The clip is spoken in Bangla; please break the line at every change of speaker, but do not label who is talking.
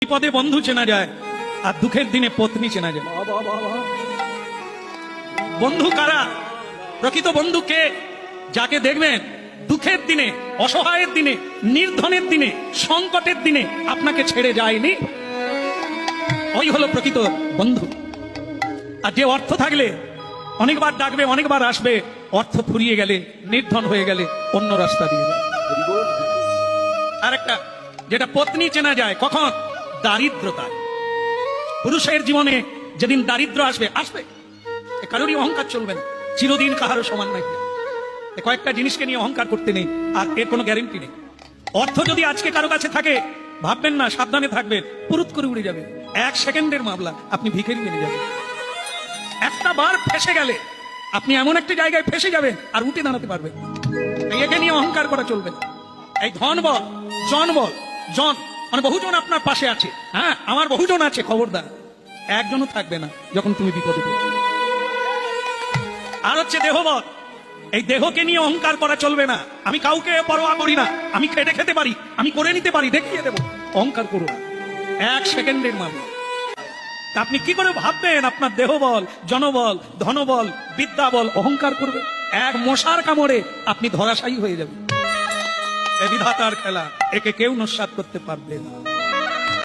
বিপদে বন্ধু চেনা যায় আর দুঃখের দিনে পত্নী চেনা যায়। বন্ধু কারা? প্রকৃত বন্ধু কে? যাকে দেখবেন দুঃখের দিনে, অসহায়ের দিনে, নির্ধনের দিনে, সংকটের দিনে আপনাকে ছেড়ে যায়নি, ওই হলো প্রকৃত বন্ধু। আর যে অর্থ থাকলে অনেকবার ডাকবে, অনেকবার আসবে, অর্থ ফুরিয়ে গেলে, নির্ধন হয়ে গেলে অন্য রাস্তা দিয়ে যায়। আর একটা যেটা পত্নী চেনা যায় কখন? দারিদ্রতা। পুরুষের জীবনে যেদিন দারিদ্র আসবে, আসবে, কারোরই অহংকার চলবে না, চিরদিন কাহারও সমান নাই। কয়েকটা জিনিসকে নিয়ে অহংকার করতে নেই, আর এর কোনো গ্যারেন্টি নেই। অর্থ যদি আজকে কারো কাছে থাকে, ভাববেন না, সাবধানে থাকবেন, পুরুত করে উড়ে যাবে। 1 সেকেন্ডের মামলা, আপনি ভিখারি বেরিয়ে যাবেন। একটা বার ফেসে গেলে আপনি এমন একটা জায়গায় ফেসে যাবেন আর উঠে দাঁড়াতে পারবেন। একে নিয়ে অহংকার করা চলবে না। এই ধন বল, জন বল, জন মানে বহুজন আপনার পাশে আছে, হ্যাঁ আমার বহুজন আছে, খবরদার একজনও থাকবে না যখন তুমি বিপদে পড়বে। আর হচ্ছে দেহবল, এই দেহকে নিয়ে অহংকার করা চলবে না। আমি কাউকে পরোয়া করি না, আমি খেটে খেতে পারি, আমি করে নিতে পারি, দেখিয়ে দেবো। অহংকার করো না, 1 সেকেন্ডের মামলা। আপনি কি করে ভাববেন আপনার দেহবল, জনবল, ধনবল, বিদ্যা বল অহংকার করবে? এক মশার কামড়ে আপনি ধরাশায়ী হয়ে যাবেন। এ বিধাতার খেলা, একে কেউ নস্যাৎ করতে পারবে না।